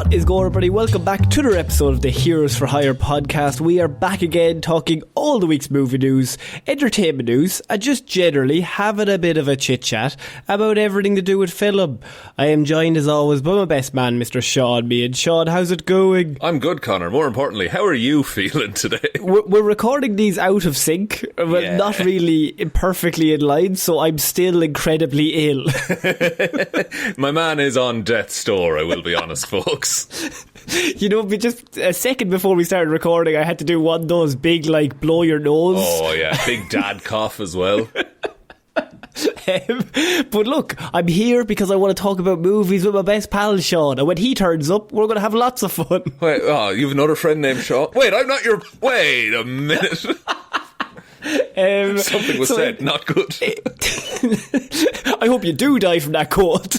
What is going on, everybody? Welcome back to another episode of the Heroes for Hire podcast. We are back again talking all the week's movie news, entertainment news, and just generally having a bit of a chit-chat about everything to do with film. I am joined as always by my best man, Mr. Shaun. Me and Shaun, how's it going? I'm good, Conor. More importantly, how are you feeling today? We're recording these out of sync, but not really perfectly in line, so I'm still incredibly ill. My man is on death's door, I will be honest, folks. You know, just a second before we started recording, I had to do one of those big, like, blow your nose. Oh, yeah, big dad cough as well. But look, I'm here because I want to talk about movies with my best pal Shaun, and when he turns up, we're going to have lots of fun. Wait, you have another friend named Shaun? Wait, I'm not your... Wait a minute. Something was said, not good. I hope you do die from that quote.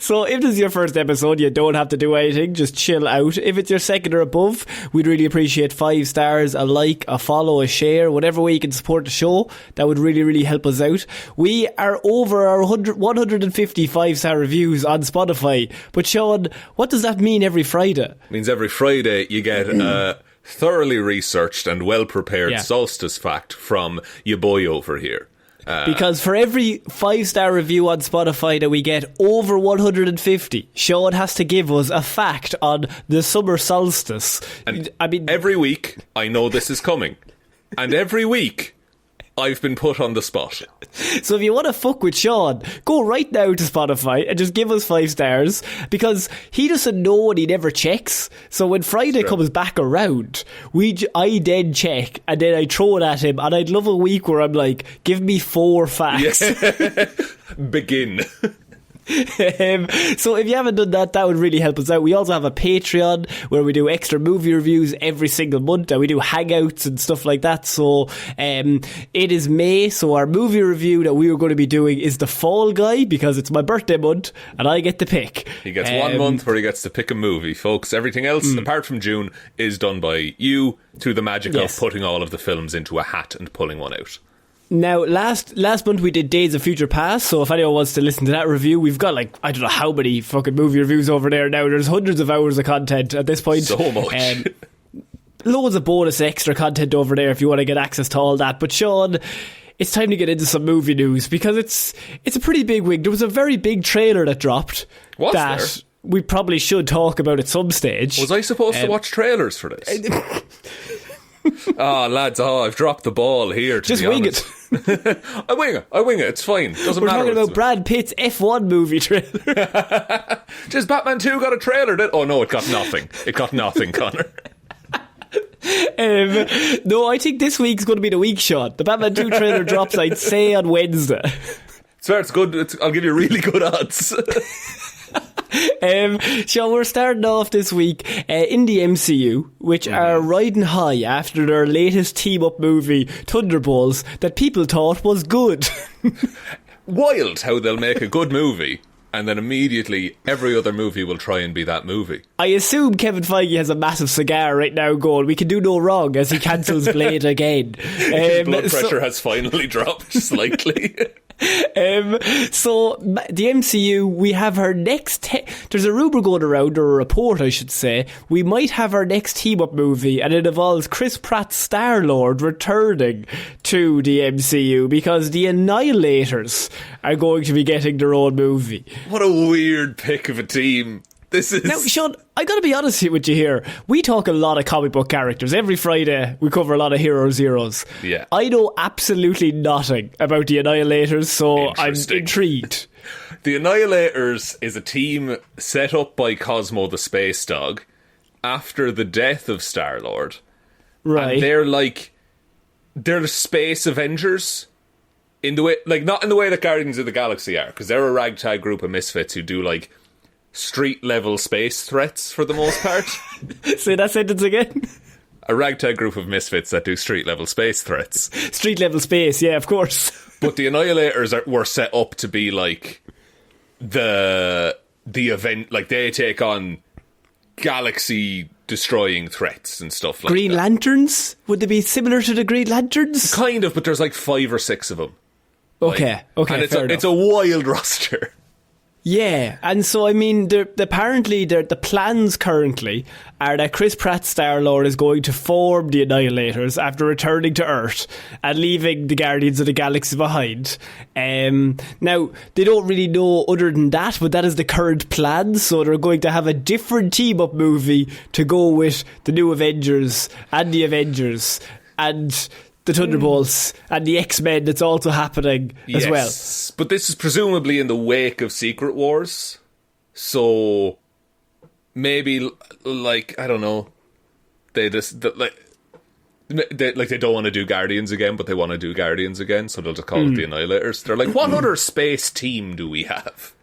So if this is your first episode, you don't have to do anything, just chill out. If it's your second or above, we'd really appreciate 5 stars, a like, a follow, a share, whatever way you can support the show. That would really, really help us out. We are over our 150 5-star reviews on Spotify. But Shaun, what does that mean every Friday? It means every Friday you get thoroughly researched and well-prepared solstice fact from your boy over here. Because for every 5-star review on Spotify that we get over 150, Shaun has to give us a fact on the summer solstice. And I mean, every week I know this is coming, and every week I've been put on the spot. So if you want to fuck with Shaun, go right now to Spotify and just give us 5 stars, because he doesn't know and he never checks. So when Friday comes back around, I then check and then I throw it at him, and I'd love a week where I'm like, give me 4 facts. Yeah. Begin. So if you haven't done that, that would really help us out. We also have a Patreon where we do extra movie reviews every single month, and we do hangouts and stuff like that. So it is May, so our movie review that we are going to be doing is The Fall Guy, because it's my birthday month and I get to pick. He gets 1 month where he gets to pick a movie, folks. Everything else apart from June is done by you, through the magic of putting all of the films into a hat and pulling one out. Now, last month we did Days of Future Past, so if anyone wants to listen to that review, we've got like, I don't know how many fucking movie reviews over there now. There's hundreds of hours of content at this point. So much. Loads of bonus extra content over there if you want to get access to all that. But Shaun, it's time to get into some movie news, because it's a pretty big week. There was a very big trailer that dropped. Was that there? We probably should talk about at some stage. Was I supposed to watch trailers for this? Lads, I've dropped the ball here, to just be wing honest. it. I wing it, it's fine. Doesn't We're matter. talking about Brad Pitt's F1 movie trailer. Just Batman 2 got a trailer, did? Oh no, it got nothing. It got nothing, Conor. No, I think this week's going to be the week, Shaun. The Batman 2 trailer drops, I'd say, on Wednesday. It's fair, it's good. I'll give you really good odds. Shaun, we're starting off this week in the MCU, which are riding high after their latest team-up movie, Thunderbolts, that people thought was good. Wild how they'll make a good movie, and then immediately every other movie will try and be that movie. I assume Kevin Feige has a massive cigar right now going, we can do no wrong, as he cancels Blade again. His blood pressure has finally dropped slightly. So the MCU, we have our next there's a rumour going around, or a report I should say, we might have our next team-up movie, and it involves Chris Pratt's Star-Lord returning to the MCU, because the Annihilators are going to be getting their own movie. What a weird pick of a team. This is... Now, Shaun, I gotta be honest with you here. We talk a lot of comic book characters. Every Friday, we cover a lot of heroes. Yeah. I know absolutely nothing about the Annihilators, so I'm intrigued. The Annihilators is a team set up by Cosmo the Space Dog after the death of Star-Lord. Right. And they're the Space Avengers. In the way, like, not in the way that Guardians of the Galaxy are, because they're a ragtag group of misfits who do, like, street-level space threats for the most part. Say that sentence again. A ragtag group of misfits that do street-level space threats. Street-level space, yeah, of course. But the Annihilators were set up to be, like, the event, like, they take on galaxy-destroying threats and stuff like that. Green Lanterns? Would they be similar to the Green Lanterns? Kind of, but there's, like, 5 or 6 of them. Okay, and it's a wild roster. Yeah, and so I mean, apparently the plans currently are that Chris Pratt's Star-Lord is going to form the Annihilators after returning to Earth and leaving the Guardians of the Galaxy behind. Now, they don't really know other than that, but that is the current plan, so they're going to have a different team-up movie to go with the new Avengers and the Avengers and the Thunderbolts and the X-Men that's also happening as well. But this is presumably in the wake of Secret Wars. So maybe, like, I don't know, they just, they don't want to do Guardians again, but they want to do Guardians again, so they'll just call it the Annihilators. They're like, what other space team do we have?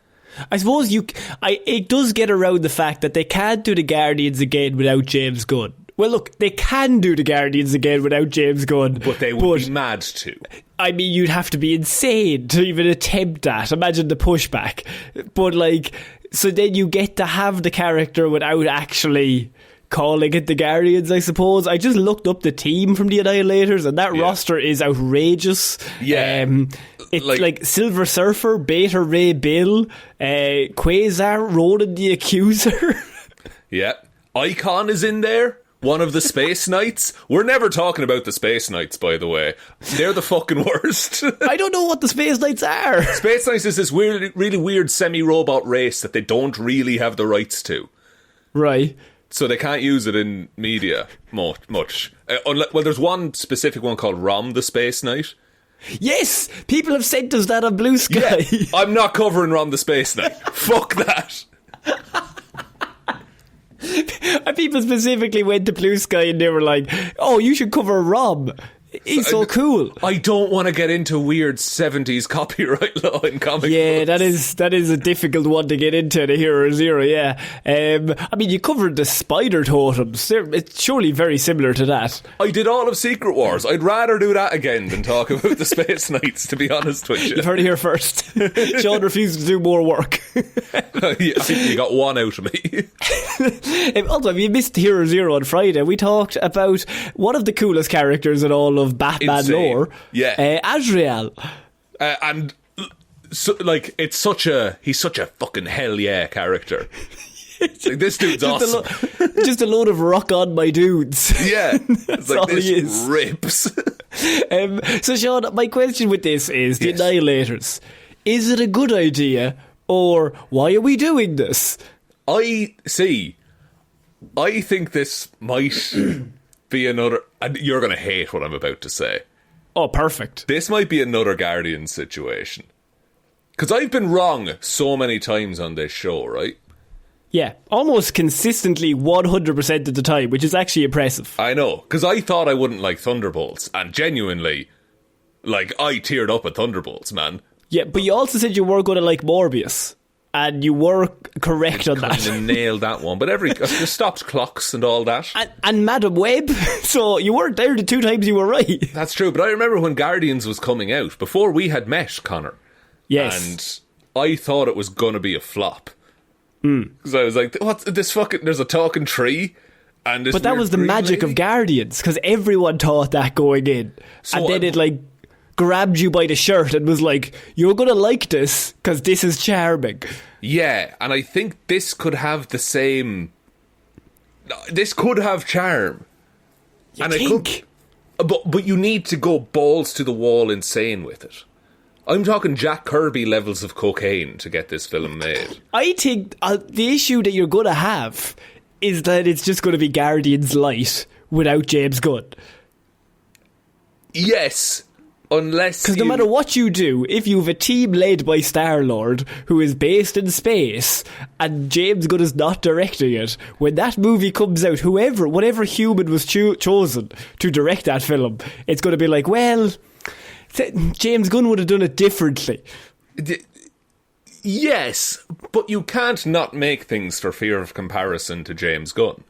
I suppose it does get around the fact that they can't do the Guardians again without James Gunn. Well, look, they can do the Guardians again without James Gunn. But they would be mad to. I mean, you'd have to be insane to even attempt that. Imagine the pushback. But, like, so then you get to have the character without actually calling it the Guardians, I suppose. I just looked up the team from the Annihilators, and that roster is outrageous. Yeah. It's like Silver Surfer, Beta Ray Bill, Quasar, Ronan the Accuser. Yeah. Icon is in there. One of the Space Knights. We're never talking about the Space Knights, by the way. They're the fucking worst. I don't know what the Space Knights are. Space Knights is this really weird semi-robot race that they don't really have the rights to. Right. So they can't use it in media much. Well, there's one specific one called Rom the Space Knight. Yes! People have sent us that on Blue Sky. Yeah, I'm not covering Rom the Space Knight. Fuck that. And people specifically went to Blue Sky and they were like, oh, you should cover Rob. He's so cool. I don't want to get into weird 70s copyright law in comic Yeah, books. that is a difficult one to get into, the Hero Zero, yeah. I mean, you covered the spider totems. It's surely very similar to that. I did all of Secret Wars. I'd rather do that again than talk about the Space Knights, to be honest with you. You've heard it here first. Shaun refuses to do more work. I think you got one out of me. Also, we missed Hero Zero on Friday. We talked about one of the coolest characters in all of Batman lore. Yeah. Azrael. And so, like, he's such a fucking hell yeah character. Like, this dude's awesome. Just a load of rock on my dudes. Yeah. That's like, all this he is. rips. So Shaun, my question with this is the Annihilators. Is it a good idea, or why are we doing this? I think this might be another, and you're going to hate what I'm about to say. Oh, perfect. This might be another Guardian situation. Because I've been wrong so many times on this show, right? Yeah, almost consistently 100% of the time, which is actually impressive. I know, because I thought I wouldn't like Thunderbolts, and genuinely, like, I teared up at Thunderbolts, man. Yeah, but you also said you were going to like Morbius. And you were correct on that. Kind of nailed that one. But I stopped clocks and all that. And Madam Web. So you weren't there the two times you were right. That's true. But I remember when Guardians was coming out, before we had met, Conor. Yes. And I thought it was going to be a flop. Because I was like, what's this fucking... There's a talking tree. And this but that was the magic of Guardians. Because everyone thought that going in. So and then it, like, grabbed you by the shirt and was like, you're going to like this because this is charming. Yeah, and I think this could have the same... This could have charm. You and think? But you need to go balls to the wall insane with it. I'm talking Jack Kirby levels of cocaine to get this film made. I think the issue that you're going to have is that it's just going to be Guardians Light without James Gunn. Yes, unless... Because no matter what you do, if you have a team led by Star-Lord who is based in space and James Gunn is not directing it, when that movie comes out, whatever human was chosen to direct that film, it's going to be like, well, James Gunn would have done it differently. Yes, but you can't not make things for fear of comparison to James Gunn.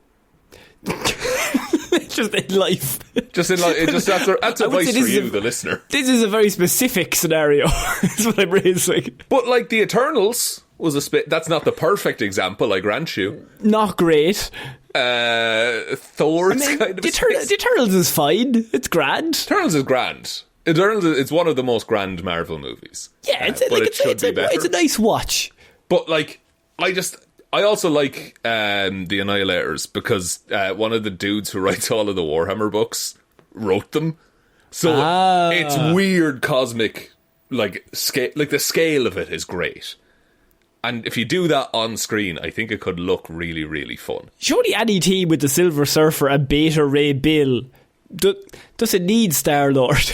Just in life. That's advice for you, the listener. This is a very specific scenario. That's what I'm raising. But like the Eternals was that's not the perfect example, I grant you. Not great. Thor's kind of... The Eternals is fine. It's grand. Eternals is grand. Eternals, it's one of the most grand Marvel movies. Yeah, it's a nice watch. But, like, I also like the Annihilators because one of the dudes who writes all of the Warhammer books wrote them. So it's weird cosmic, like, scale, like the scale of it is great. And if you do that on screen, I think it could look really, really fun. Surely any team with the Silver Surfer and Beta Ray Bill doesn't need Star-Lord.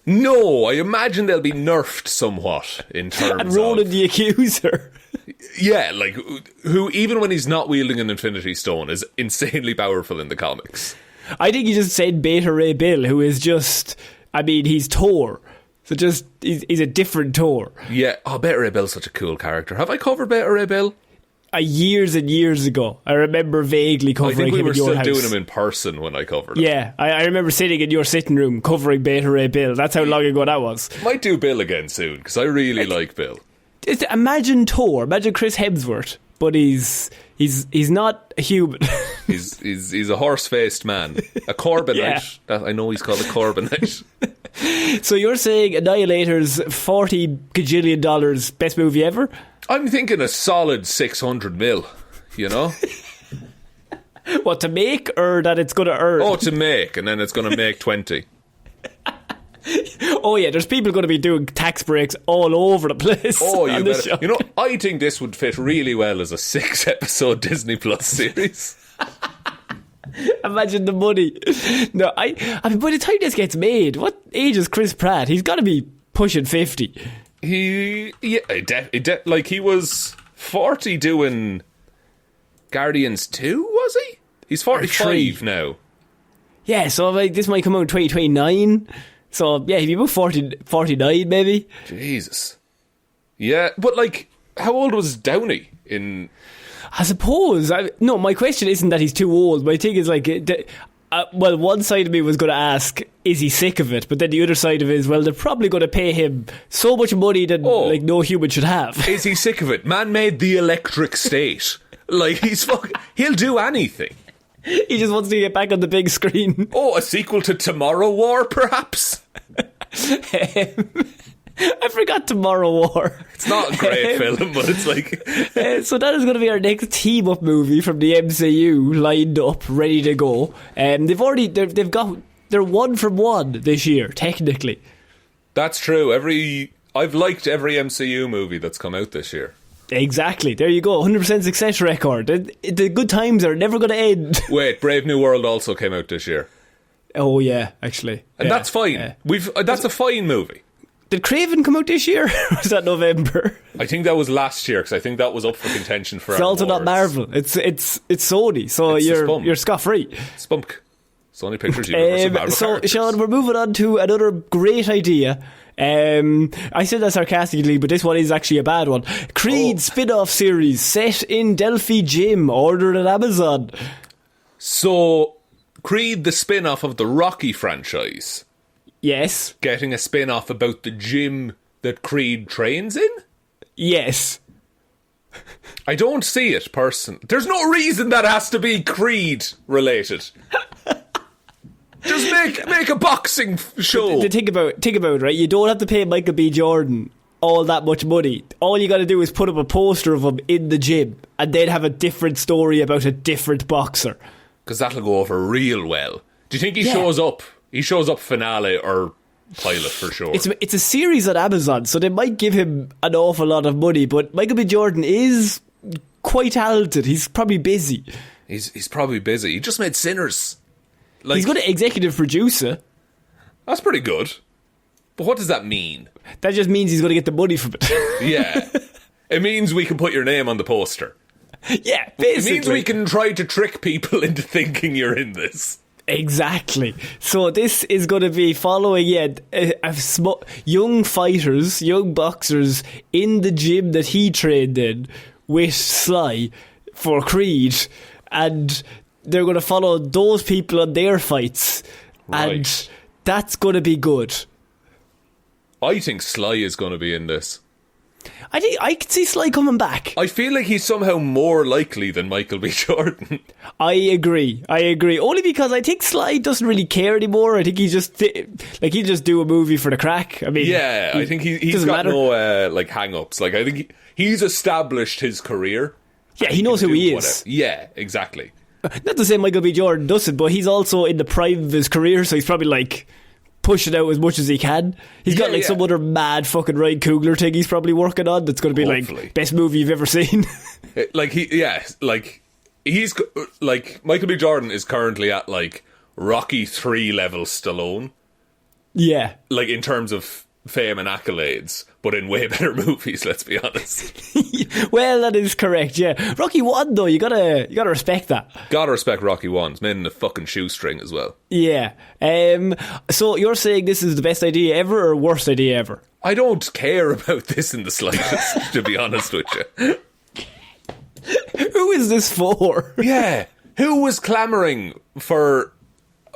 No, I imagine they'll be nerfed somewhat in terms and Ronan the Accuser. Yeah, like, who, even when he's not wielding an Infinity Stone, is insanely powerful in the comics. I think you just said Beta Ray Bill, who is just, I mean, he's Thor. So just, he's a different Thor. Yeah, Beta Ray Bill's such a cool character. Have I covered Beta Ray Bill? Years and years ago. I remember vaguely covering him in your house. I think we were still doing him in person when I covered him. Yeah, I remember sitting in your sitting room covering Beta Ray Bill. That's how long ago that was. Might do Bill again soon, because I really like Bill. Imagine Thor, imagine Chris Hemsworth, but he's not a human. he's a horse-faced man. A Corbinite. Yeah. I know he's called a Corbinite. So you're saying Annihilator's $40 gajillion best movie ever? I'm thinking a solid 600 mil, you know? What, to make, or that it's going to earn? Oh, to make, and then it's going to make 20. Oh yeah, there's people going to be doing tax breaks all over the place. Oh, you better. You know, I think this would fit really well as a 6-episode Disney Plus series. Imagine the money. No, I mean, by the time this gets made, what age is Chris Pratt? He's got to be pushing 50. He was 40 doing Guardians 2, was he? He's 45 now. Yeah, so like, this might come out in 2029. So, yeah, he'd be about 49 maybe. Jesus. Yeah, but like, how old was Downey in... I suppose. No, my question isn't that he's too old. My thing is like... well, one side of me was going to ask, is he sick of it? But then the other side of it is, well, they're probably going to pay him so much money that like no human should have. Is he sick of it? Man made the electric state. Like, he'll do anything. He just wants to get back on the big screen. Oh, a sequel to Tomorrow War, perhaps? I forgot Tomorrow War. It's not a great film, but it's like... so that is going to be our next team-up movie from the MCU, lined up, ready to go. They're one from one this year, technically. That's true. I've liked every MCU movie that's come out this year. Exactly. There you go. 100% success record. The good times are never going to end. Wait, Brave New World also came out this year. Oh yeah, actually. And that's fine. That's a fine movie. Did Craven come out this year? Or was that November? I think that was last year, because I think that was up for contention for. It's also not Marvel. It's Sony, so you're scot-free. Spunk. Sony Pictures Universal Marvel. So Shaun, we're moving on to another great idea. I said that sarcastically, but this one is actually a bad one. Creed spin-off series set in Delphi Gym, ordered at Amazon. So, Creed, the spin-off of the Rocky franchise. Yes. Getting a spin-off about the gym that Creed trains in? Yes. I don't see it, There's no reason that has to be Creed related. Just make a boxing show. Think about it, right? You don't have to pay Michael B. Jordan all that much money. All you got to do is put up a poster of him in the gym, and then have a different story about a different boxer. Because that'll go over real well. Do you think he shows up? He shows up finale or pilot for sure. It's a series on Amazon, so they might give him an awful lot of money. But Michael B. Jordan is quite talented. He's probably busy. He's probably busy. He just made Sinners. Like, he's got an executive producer. That's pretty good. But what does that mean? That just means he's going to get the money from it. Yeah. It means we can put your name on the poster. Yeah, basically. It means we can try to trick people into thinking you're in this. Exactly. So this is going to be following young fighters, young boxers in the gym that he trained in with Sly for Creed, and they're going to follow those people on their fights, and that's going to be good. I think Sly is going to be in this. I think I could see Sly coming back. I feel like he's somehow more likely than Michael B. Jordan. I agree. Only because I think Sly doesn't really care anymore. I think he'll just do a movie for the crack. I mean, yeah, I think he's got no like hang-ups. Like, I think he's established his career. Yeah, he knows who he is. Whatever. Yeah, exactly. Not to say Michael B. Jordan doesn't, but he's also in the prime of his career, so he's probably like pushing out as much as he can. He's got some other mad fucking Ryan Coogler thing he's probably working on that's going to be like best movie you've ever seen. He's like Michael B. Jordan is currently at like Rocky 3 level Stallone. Yeah, like in terms of fame and accolades, but in way better movies, let's be honest. Well, that is correct, yeah. Rocky 1 though, you gotta respect that. Gotta respect Rocky 1. It's made in a fucking shoestring as well. Yeah. So you're saying this is the best idea ever or worst idea ever? I don't care about this in the slightest, to be honest with you. Who is this for? Yeah. Who was clamouring for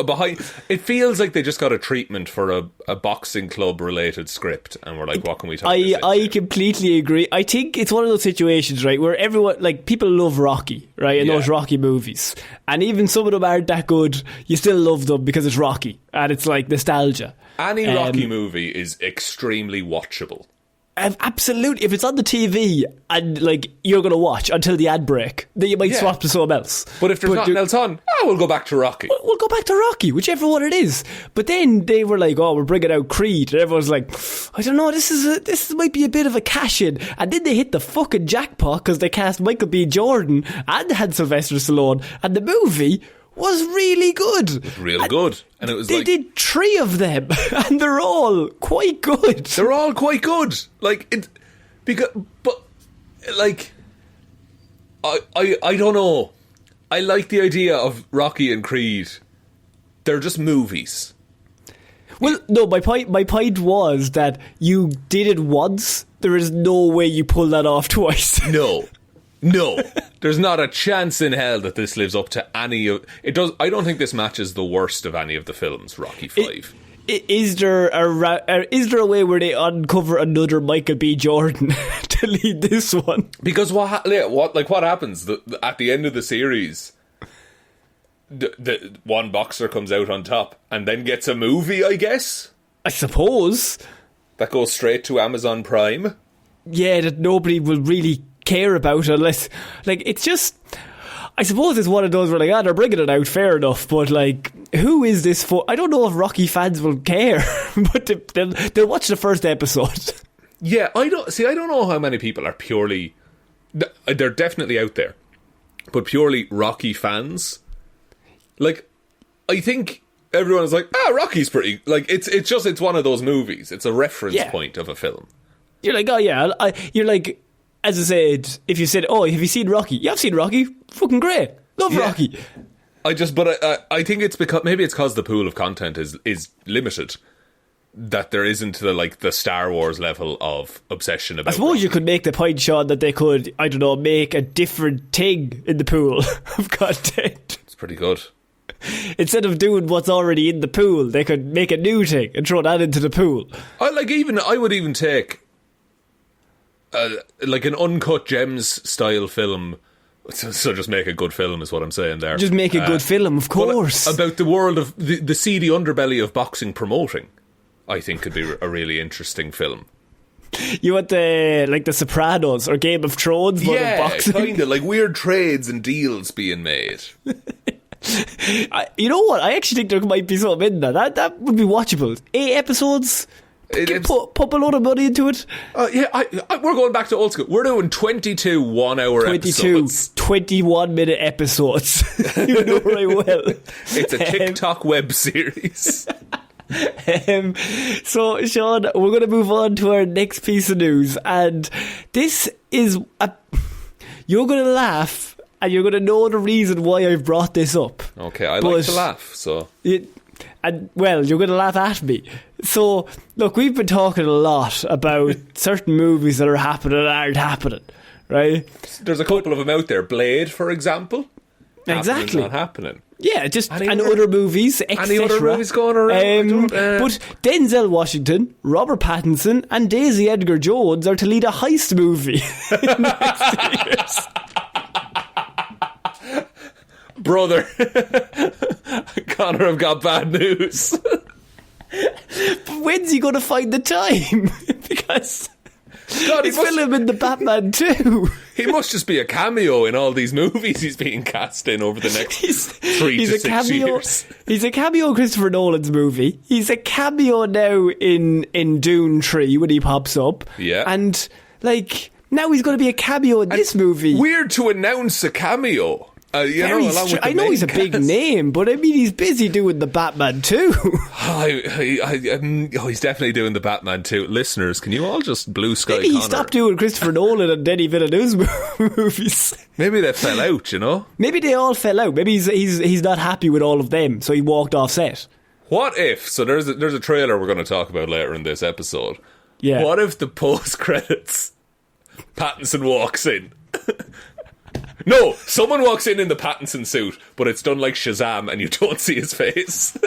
behind? It feels like they just got a treatment for a boxing club related script, and we're like, what can we talk about? I completely agree. I think it's one of those situations, right, where everyone, like, people love Rocky, right, and those Rocky movies, and even some of them aren't that good, you still love them because it's Rocky and it's like nostalgia. Any Rocky movie is extremely watchable. Absolutely. If it's on the TV and like you're going to watch until the ad break, then you might swap to something else. But if there's nothing else on, we'll go back to Rocky. We'll go back to Rocky, whichever one it is. But then they were like, "Oh, we're bringing out Creed," and everyone's like, "I don't know. This might be a bit of a cash in." And then they hit the fucking jackpot because they cast Michael B. Jordan and had Sylvester Stallone, and the movie was really good. It was real good. And it was they did 3 of them, and they're all quite good. They're all quite good. Like it, because, but like, I don't know. I like the idea of Rocky and Creed. They're just movies. Well, no, my point was that you did it once. There is no way you pull that off twice. No, there's not a chance in hell that this lives up to any of it. Does I don't think this matches the worst of any of the films. Rocky 5. Is there a way where they uncover another Michael B. Jordan to lead this one? Because what happens at the end of the series? The one boxer comes out on top and then gets a movie, I guess. I suppose that goes straight to Amazon Prime. Yeah, that nobody will really care about unless, like, it's just, I suppose it's one of those where like, they're bringing it out, fair enough, but like, who is this for? I don't know if Rocky fans will care, but they'll watch the first episode. Yeah, I don't know how many people are purely, they're definitely out there, but purely Rocky fans. Like, I think everyone is like, Rocky's pretty, like, it's one of those movies. It's a reference point of a film. You're like, oh yeah, you're like, as I said, if you said, "Oh, have you seen Rocky?" Yeah, I've seen Rocky. Fucking great. Love Rocky. I think it's because maybe it's because the pool of content is limited, that there isn't the Star Wars level of obsession about. I suppose Rocky. You could make the point, Sean, that they could, I don't know, make a different thing in the pool of content. It's pretty good. Instead of doing what's already in the pool, they could make a new thing and throw that into the pool. I would even take like an Uncut Gems style film. So just make a good film is what I'm saying there. Just make a good film, of course. About the world of the seedy underbelly of boxing promoting, I think could be a really interesting film. You want the Sopranos or Game of Thrones, but in boxing? Kind of like weird trades and deals being made. You know what? I actually think there might be something in that. That would be watchable. 8 episodes. Pump a lot of money into it. We're going back to old school. We're doing 22 1-hour episodes. 21-minute episodes. You know very well. It's a TikTok web series. So, Sean, we're going to move on to our next piece of news. And this is... you're going to laugh, and you're going to know the reason why I've brought this up. Okay, I like to laugh, so... And, well, you're going to laugh at me. So, look, we've been talking a lot about certain movies that are happening and aren't happening, right? There's a couple of them out there. Blade, for example. Exactly. Not happening. Yeah, just and other movies, etc. Any other movies going around? But Denzel Washington, Robert Pattinson, and Daisy Edgar Jones are to lead a heist movie next year. Brother, Conor, I've got bad news. But when's he going to find the time? Because he's filming the Batman 2. He must just be a cameo in all these movies he's being cast in over the next 3 to 6 years. He's a cameo in Christopher Nolan's movie. He's a cameo now in Dune 3 when he pops up. Yeah. And, like, now he's going to be a cameo in this movie. Weird to announce a cameo. I know he's a big name, but I mean, he's busy doing the Batman 2. He's definitely doing the Batman 2. Listeners, can you all just blue sky Maybe he Conor? stopped doing Christopher Nolan and Denis Villeneuve's movies. Maybe they fell out, you know? Maybe they all fell out. Maybe he's not happy with all of them, so he walked off set. What if, so there's a trailer we're going to talk about later in this episode. Yeah. What if the post-credits, Pattinson walks in? No, someone walks in the Pattinson suit, but it's done like Shazam and you don't see his face.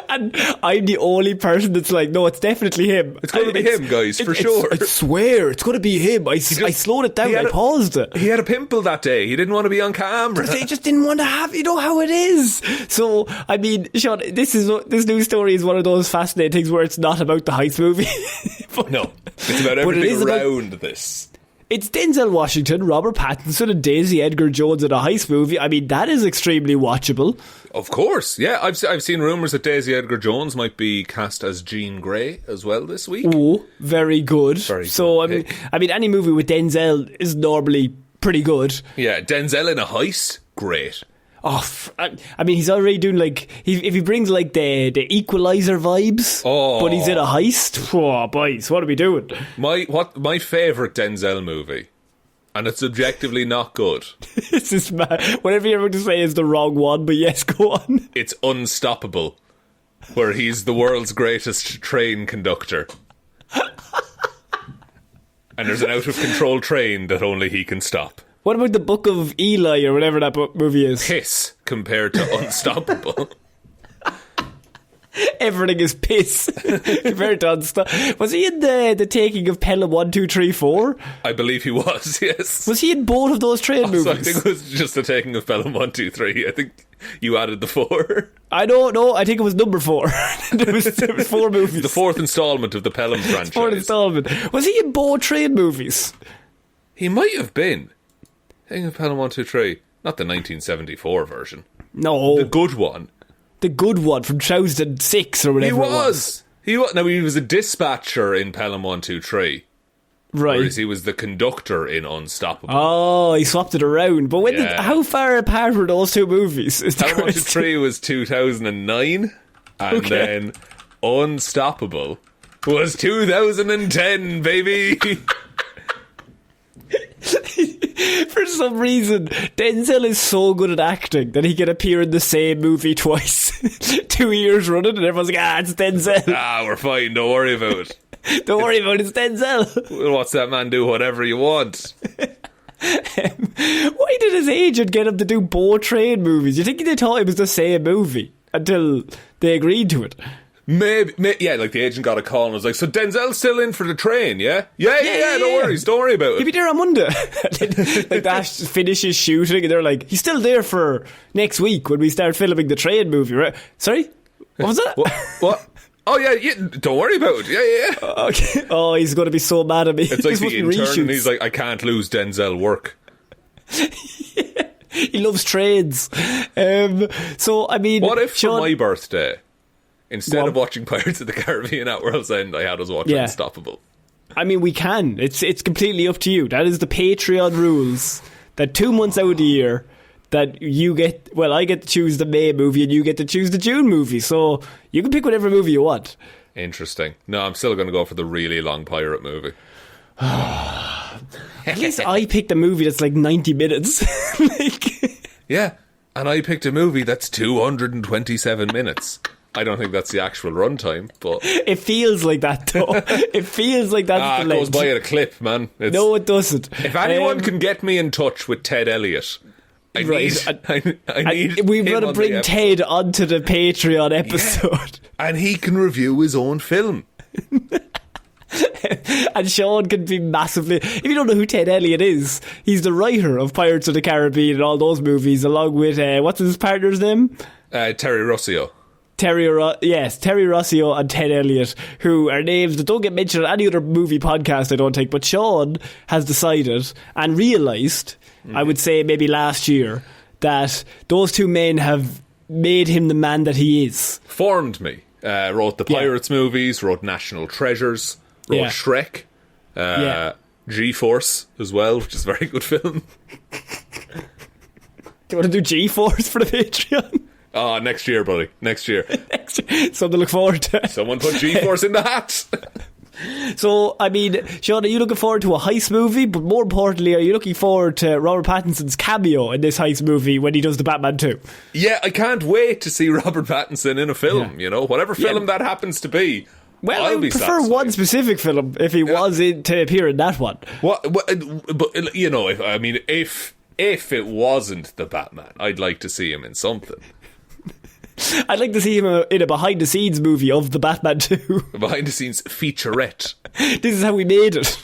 And I'm the only person that's like, no, it's definitely him. It's going to be him, guys, for sure. I swear, it's going to be him. I slowed it down, I paused it. He had a pimple that day. He didn't want to be on camera. They just didn't want to have, you know how it is. So, I mean, Shaun, this news story is one of those fascinating things where it's not about the heist movie. No, it's about everything around this. It's Denzel Washington, Robert Pattinson and Daisy Edgar Jones in a heist movie. I mean, that is extremely watchable. Of course, yeah. I've seen rumours that Daisy Edgar Jones might be cast as Jean Grey as well this week. Oh, very good. So, I mean, any movie with Denzel is normally pretty good. Yeah, Denzel in a heist, great. Oh, I mean, he's already doing like if he brings like the Equalizer vibes, but he's in a heist. Oh, boys, what are we doing? My favourite Denzel movie, and it's objectively not good. This is mad. Whatever you're about to say is the wrong one, but yes, go on. It's Unstoppable, where he's the world's greatest train conductor. And there's an out-of-control train that only he can stop. What about the Book of Eli or whatever that movie is? Piss compared to Unstoppable. Everything is piss compared to Unstoppable. Was he in the taking of Pelham 1, 2, 3, 4? I believe he was, yes. Was he in both of those train movies? I think it was just the taking of Pelham 1, 2, 3. I think you added the 4. I don't know. I think it was number 4. there was 4 movies. The 4th instalment of the Pelham franchise. 4th instalment. Was he in both train movies? He might have been. Taking of Pelham 1, 2, 3. Not the 1974 version. No. The good one. The good one from 2006 or whatever. He was. Now, he was a dispatcher in Pelham 1, 2, 3. Right. Whereas he was the conductor in Unstoppable. Oh, he swapped it around. But how far apart were those two movies? Pelham 1, 2, 3 was 2009. And then Unstoppable was 2010, baby. For some reason, Denzel is so good at acting that he can appear in the same movie twice. 2 years running, and everyone's like, it's Denzel. We're fine, don't worry about it. Don't worry about it, it's Denzel. We'll watch that man do whatever you want. Why did his agent get him to do both train movies? You think they thought it was the same movie until they agreed to it? Maybe, yeah, like the agent got a call and was like, so Denzel's still in for the train, yeah? Yeah, don't worry about it. He'll be there on Monday. Like that finishes shooting and they're like, he's still there for next week when we start filming the train movie, right? Sorry? What was that? What? Oh yeah, don't worry about it. Yeah. Okay. Oh, he's going to be so mad at me. It's like the intern and he's like, I can't lose Denzel work. Yeah. He loves trades. So, I mean... What if Shaun, for my birthday... Instead of watching Pirates of the Caribbean at World's End, I had us watch Unstoppable. I mean, we can. It's completely up to you. That is the Patreon rules. That 2 months out of the year, that you get... Well, I get to choose the May movie and you get to choose the June movie. So you can pick whatever movie you want. Interesting. No, I'm still going to go for the really long pirate movie. At least I picked a movie that's like 90 minutes. Yeah, and I picked a movie that's 227 minutes. I don't think that's the actual runtime, but... It feels like that, though. It feels like that's the length. It goes by at a clip, man. No, it doesn't. If anyone can get me in touch with Ted Elliott I Right. need We've him got to on bring the Ted onto the Patreon episode. and he can review his own film. And Shaun can be massively... If you don't know who Ted Elliott is, he's the writer of Pirates of the Caribbean and all those movies, along with... what's his partner's name? Terry Rossio. Terry Rossio and Ted Elliott, who are names that don't get mentioned on any other movie podcast, I don't think. But Shaun has decided and realised, I would say maybe last year, that those two men have made him the man that he is. Formed me. Wrote the Pirates movies, wrote National Treasures, wrote Shrek, G-Force as well, which is a very good film. Do you want to do G-Force for the Patreon? Oh, next year, buddy. Next year. Something to look forward to. Someone put G-Force in the hat. So, I mean, Shaun, are you looking forward to a heist movie? But more importantly, are you looking forward to Robert Pattinson's cameo in this heist movie when he does the Batman 2? Yeah, I can't wait to see Robert Pattinson in a film, you know, whatever film that happens to be. Well, I'll I would be prefer satisfied. one specific film if he was in to appear in that one. But, you know, if it wasn't the Batman, I'd like to see him in something. I'd like to see him in a behind-the-scenes movie of the Batman 2. A behind-the-scenes featurette. This is how we made it.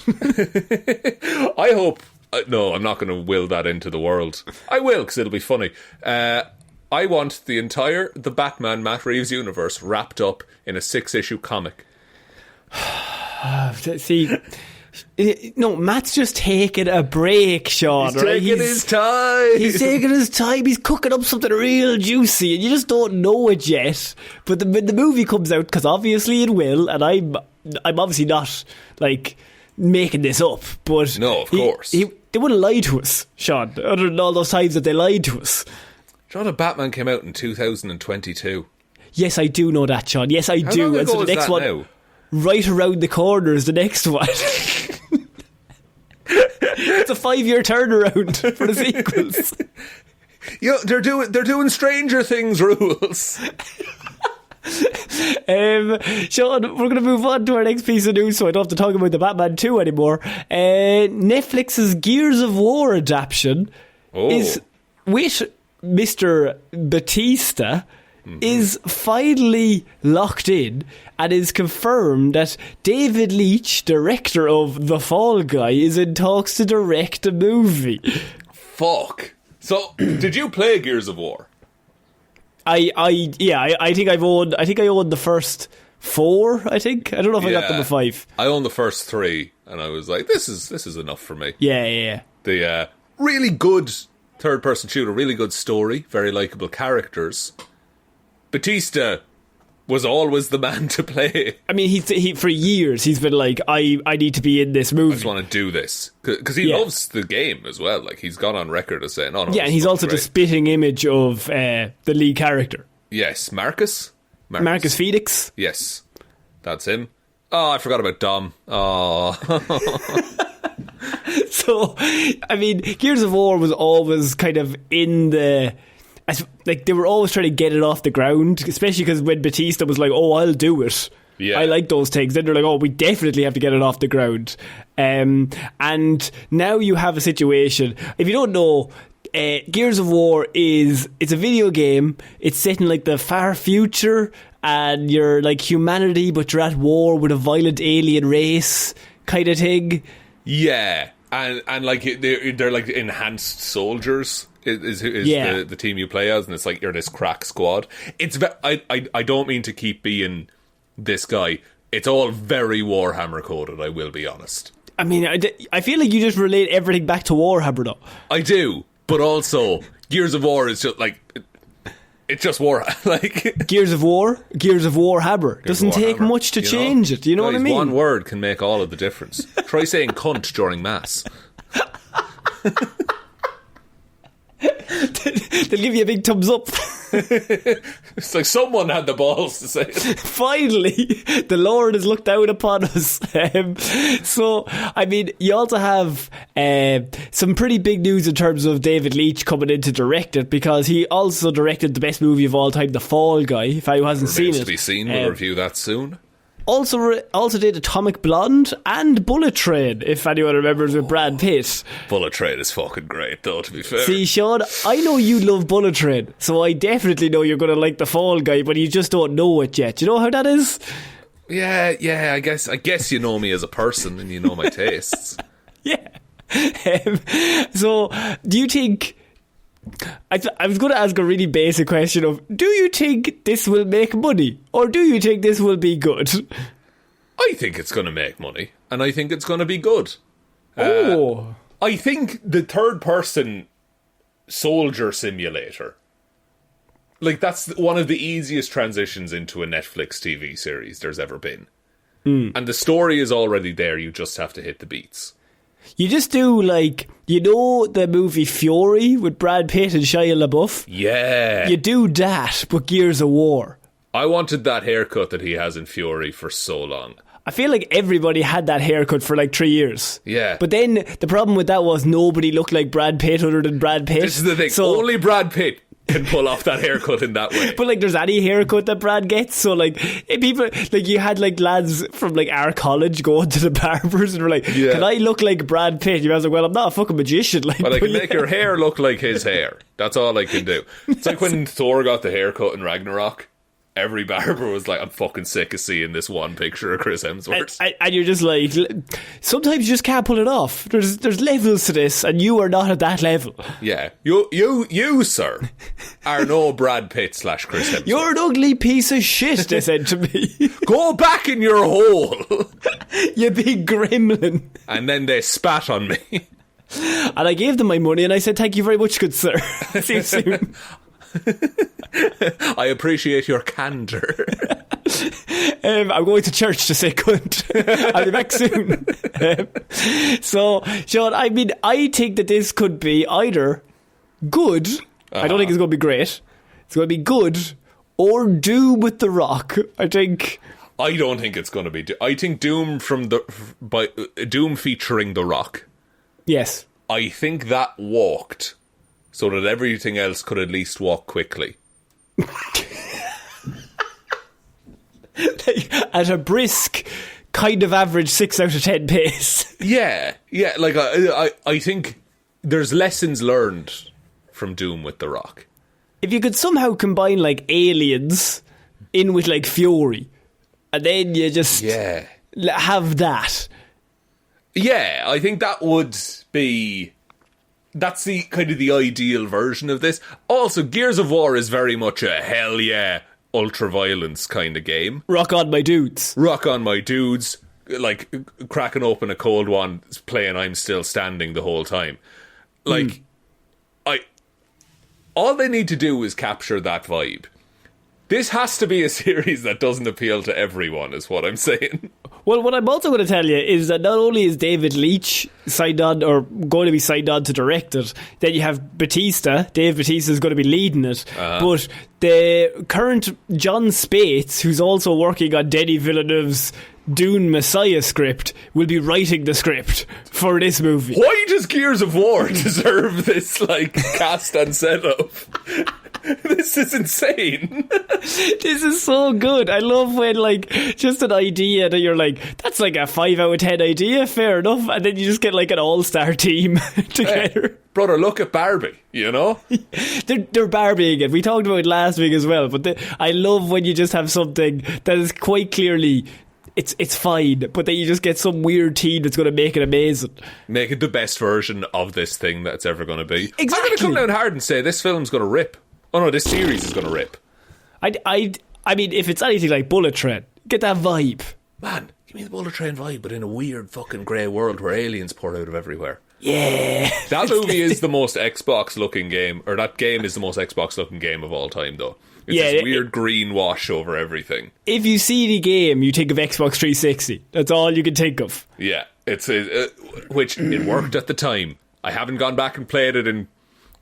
I hope... no, I'm not going to will that into the world. I will, because it'll be funny. I want the Batman Matt Reeves universe wrapped up in a 6-issue comic. See... No, Matt's just taking a break, Shaun. He's taking his time. He's taking his time. He's cooking up something real juicy, and you just don't know it yet. But when the movie comes out, because obviously it will, and I'm obviously not like making this up. But no, of course, they wouldn't lie to us, Shaun. Other than all those times that they lied to us. Do you know that Batman came out in 2022? Yes, I do know that, Shaun. Yes, I do. How long and so ago the next is that one, now? right around the corner, is the next one. It's a 5-year turnaround for the sequels. They're doing Stranger Things rules. Shaun, we're going to move on to our next piece of news, so I don't have to talk about the Batman 2 anymore. Netflix's Gears of War adaptation is with Mr. Batista. Is finally locked in and is confirmed that David Leitch, director of The Fall Guy, is in talks to direct a movie. Fuck. So, did you play Gears of War? I think I owned the first 4, I think. I don't know if I got number 5. I owned the first 3 and I was like, this is enough for me. Yeah. The really good third-person shooter, really good story, very likeable characters. Batista was always the man to play. I mean, he for years he's been like, I need to be in this movie. I just want to do this because he loves the game as well. Like he's gone on record as saying, "Oh no." Yeah, and he's also the spitting image of the lead character. Yes, Marcus Phoenix. Yes, that's him. Oh, I forgot about Dom. Oh. So, I mean, Gears of War was always kind of in the... Like, they were always trying to get it off the ground, especially because when Batista was like, oh, I'll do it. Yeah. I like those things. Then they're like, oh, we definitely have to get it off the ground. And now you have a situation. If you don't know, Gears of War it's a video game. It's set in like the far future, and you're like humanity, but you're at war with a violent alien race kind of thing. Yeah. And like they're like enhanced soldiers. Is the team you play as, and it's like you're this crack squad. It's I don't mean to keep being this guy. It's all very Warhammer coded, I will be honest. I mean, I feel like you just relate everything back to Warhammer though. I do, but also Gears of War is just like it's just war. Like Gears of Warhammer doesn't take much to change it. You know what I mean? One word can make all of the difference. Try saying cunt during mass. They'll give you a big thumbs up. It's like someone had the balls to say it. Finally, the Lord has looked down upon us. So, I mean, you also have some pretty big news in terms of David Leitch coming in to direct it, because he also directed the best movie of all time, The Fall Guy. If anyone hasn't seen it, to be seen, we'll review that soon. Also did Atomic Blonde and Bullet Train, if anyone remembers, with Brad Pitt. Bullet Train is fucking great, though, to be fair. See, Sean, I know you love Bullet Train, so I definitely know you're going to like The Fall Guy, but you just don't know it yet. Do you know how that is? Yeah, I guess you know me as a person and you know my tastes. Yeah. So, do you think... I was going to ask a really basic question of, do you think this will make money? Or do you think this will be good? I think it's going to make money. And I think it's going to be good. I think the third person soldier simulator, like, that's one of the easiest transitions into a Netflix TV series there's ever been. And the story is already there, you just have to hit the beats. You just do, like, you know the movie Fury with Brad Pitt and Shia LaBeouf? Yeah. You do that, but Gears of War. I wanted that haircut that he has in Fury for so long. I feel like everybody had that haircut for like 3 years. Yeah. But then the problem with that was nobody looked like Brad Pitt other than Brad Pitt. This is the thing. So, only Brad Pitt can pull off that haircut in that way. But like, there's any haircut that Brad gets. So like, people, like, you had like lads from like our college going to the barbers and were like, can I look like Brad Pitt? You was like, well, I'm not a fucking magician. Like, but I can make your hair look like his hair. That's all I can do. It's like when Thor got the haircut in Ragnarok. Every barber was like, I'm fucking sick of seeing this one picture of Chris Hemsworth. And you're just like, sometimes you just can't pull it off. There's levels to this, and you are not at that level. Yeah. You, sir, are no Brad Pitt / Chris Hemsworth. You're an ugly piece of shit, they said to me. Go back in your hole. You big gremlin. And then they spat on me. And I gave them my money, and I said, thank you very much, good sir. See you soon. I appreciate your candour. I'm going to church to say cunt. I'll be back soon. So, Sean, I mean, I think that this could be either good, I don't think it's going to be great, it's going to be good, or Doom with The Rock. I don't think it's going to be I think Doom Doom featuring The Rock. Yes. I think that walked so that everything else could at least walk quickly. Like, at a brisk, kind of average 6 out of 10 pace. Yeah, like I think there's lessons learned from Doom with The Rock. If you could somehow combine like Aliens in with like Fury, and then you just have that. Yeah, I think that would be... That's the kind of the ideal version of this. Also, Gears of War is very much a hell yeah ultra-violence kind of game. Rock on my dudes. Rock on my dudes. Like, cracking open a cold one, playing I'm Still Standing the whole time. Like, all they need to do is capture that vibe. This has to be a series that doesn't appeal to everyone, is what I'm saying. Well, what I'm also going to tell you is that not only is David Leitch signed on, or going to be signed on to direct it, then you have Batista. Dave Batista is going to be leading it. But the current John Spates, who's also working on Denis Villeneuve's Dune Messiah script, will be writing the script for this movie. Why does Gears of War deserve this, like, cast and setup? This is insane. This is so good. I love when, like, just an idea that you're like, that's like a 5 out of 10 idea, fair enough, and then you just get like an all-star team together. Hey, brother, look at Barbie, you know? They're Barbie again. We talked about it last week as well, but I love when you just have something that is quite clearly... It's fine, but then you just get some weird team that's going to make it amazing. Make it the best version of this thing that's ever going to be. Exactly. I'm going to come down hard and say this film's going to rip. Oh no, this series is going to rip. I mean, if it's anything like Bullet Train, get that vibe. Man, give me the Bullet Train vibe, but in a weird fucking grey world where aliens pour out of everywhere. Yeah. That movie is the most Xbox looking game, or that game is the most Xbox looking game of all time, though. It's this weird green wash over everything. If you see the game, you think of Xbox 360. That's all you can think of. Yeah, which it worked at the time. I haven't gone back and played it in,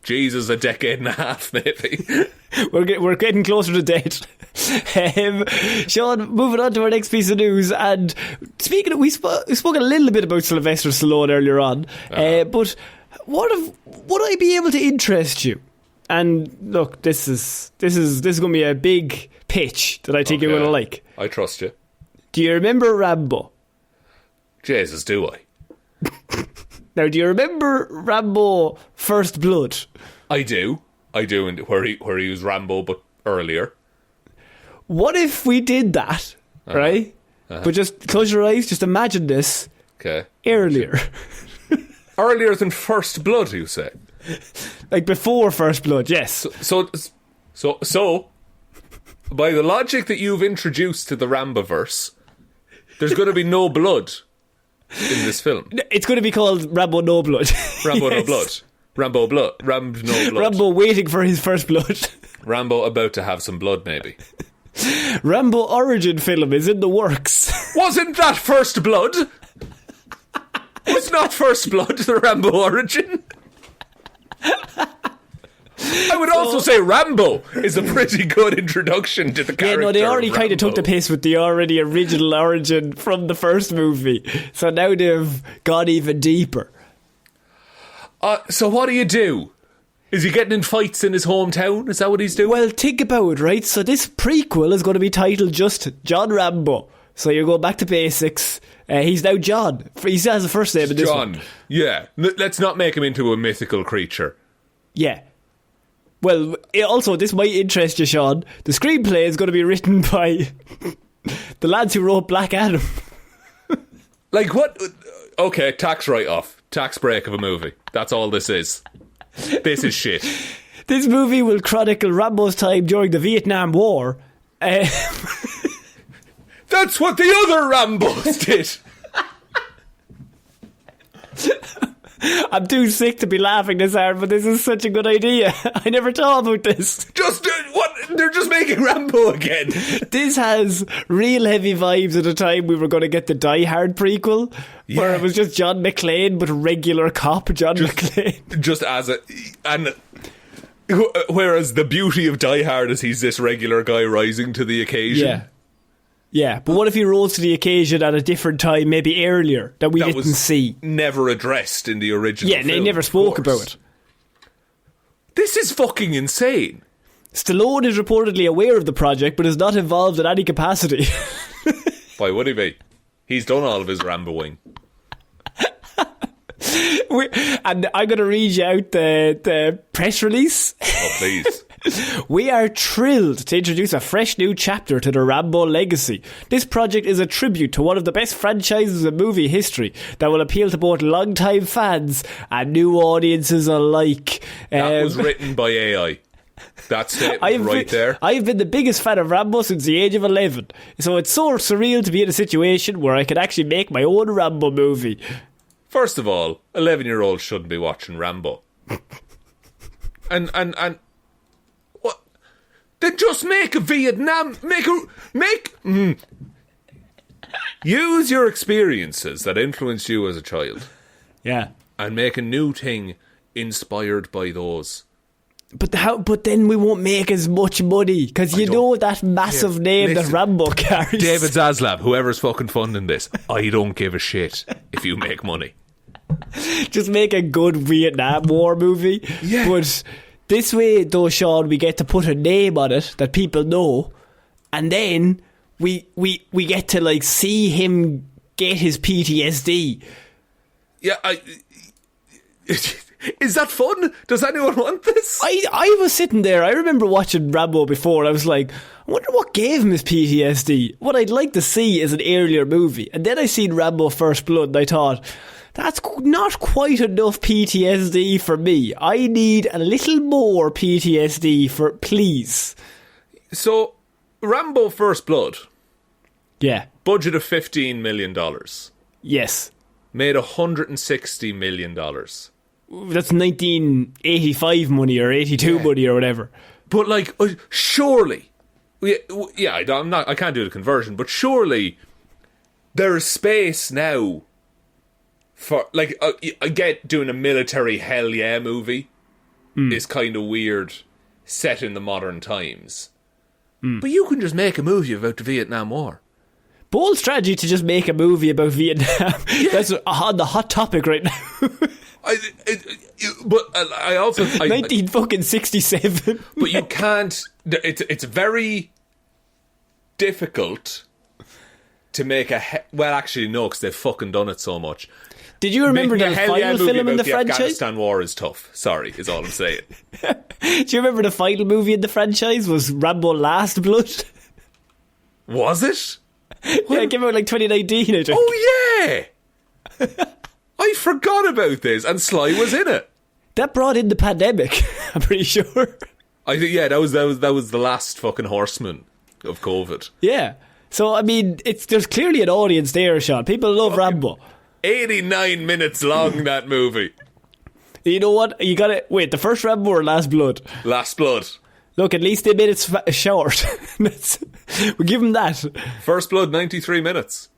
Jesus, a decade and a half, maybe. We're getting closer to death. Sean, moving on to our next piece of news. And speaking of, we spoke a little bit about Sylvester Stallone earlier on. But would I be able to interest you? And look, this is going to be a big pitch that I think you're going to like. I trust you. Do you remember Rambo? Jesus, do I? Now, do you remember Rambo First Blood? I do, and where he was Rambo, but earlier. What if we did that, right? But just close your eyes, just imagine this. Okay. Earlier. Earlier than First Blood, you say? Like before First Blood, yes. So, by the logic that you've introduced to the Ramboverse, there's going to be no blood in this film. It's going to be called Rambo No Blood. Rambo No Blood. Rambo Blood. Rambo No Blood. Rambo waiting for his first blood. Rambo about to have some blood, maybe. Rambo origin film is in the works. Wasn't that First Blood? Was not First Blood the Rambo origin? I would also say Rambo is a pretty good introduction to the character. Yeah, no, they already kind of took the piss with the already original origin from the first movie. So now they've gone even deeper. So what do? Is he getting in fights in his hometown? Is that what he's doing? Well, think about it, right? So this prequel is going to be titled just John Rambo. So you go back to basics. He's now John. He still has a first name in this one. John, yeah. Let's not make him into a mythical creature. Yeah. Well, also, this might interest you, Shaun. The screenplay is going to be written by the lads who wrote Black Adam. Like what? Okay, tax write-off. Tax break of a movie. That's all this is. This is shit. This movie will chronicle Rambo's time during the Vietnam War. That's what the other Rambos did. I'm too sick to be laughing this hard, but this is such a good idea. I never thought about this. What? They're just making Rambo again. This has real heavy vibes at the time we were going to get the Die Hard prequel, where it was just John McClane, but regular cop John McClane. Just as a... And whereas the beauty of Die Hard is he's this regular guy rising to the occasion. Yeah. Yeah, but what if he rose to the occasion at a different time, maybe earlier, that we didn't see? Never addressed in the original film. Yeah, they never spoke about it. This is fucking insane. Stallone is reportedly aware of the project, but is not involved in any capacity. Why would he be? He's done all of his Ramboing. And I'm going to read you out the press release. Oh, please. We are thrilled to introduce a fresh new chapter to the Rambo legacy. This project is a tribute to one of the best franchises in movie history that will appeal to both long-time fans and new audiences alike. That was written by AI. That statement there. I have been the biggest fan of Rambo since the age of 11, so it's so surreal to be in a situation where I can actually make my own Rambo movie. Make of all, 11-year-olds shouldn't be watching Rambo. and what? Then just make a Vietnam. Use your experiences that influenced you as a child. Yeah. And make a new thing inspired by those. But then we won't make as much money because you know that massive name that Rambo carries. David Zaslav, whoever's fucking funding this, I don't give a shit if you make money. Just make a good Vietnam War movie. Yeah. But this way, though, Shaun, we get to put a name on it that people know, and then we get to like see him get his PTSD. Yeah, is that fun? Does anyone want this? I was sitting there. I remember watching Rambo before, and I was like, I wonder what gave him his PTSD. What I'd like to see is an earlier movie. And then I seen Rambo First Blood, and I thought, that's not quite enough PTSD for me. I need a little more PTSD please. So, Rambo First Blood. Yeah. Budget of $15 million. Yes. Made $160 million. That's 1985 money or 82 money or whatever. But like, surely, I can't do the conversion, but surely there is space now for like, I get doing a military hell yeah movie is kind of weird, set in the modern times. But you can just make a movie about the Vietnam War. Bold strategy to just make a movie about Vietnam. Yeah. That's on the hot topic right now. But I also 1967. But you can't. It's very difficult to make well, actually, no, because they've fucking done it so much. Did you remember Making the a Hell Yeah final movie film in about the franchise? Afghanistan war is tough. Sorry, is all I'm saying. Do you remember the final movie in the franchise was Rambo Last Blood? Was it? Yeah, it came out like 2019, I think. Oh, yeah! I forgot about this, and Sly was in it. That brought in the pandemic, I'm pretty sure. I think, yeah, that was the last fucking horseman of COVID. Yeah. So, I mean, there's clearly an audience there, Sean. People love fucking Rambo. 89 minutes long, that movie. You know what? You got it. Wait, the first Rambo or Last Blood? Last Blood. Look, at least they made it short. We'll give them that. First Blood, 93 minutes.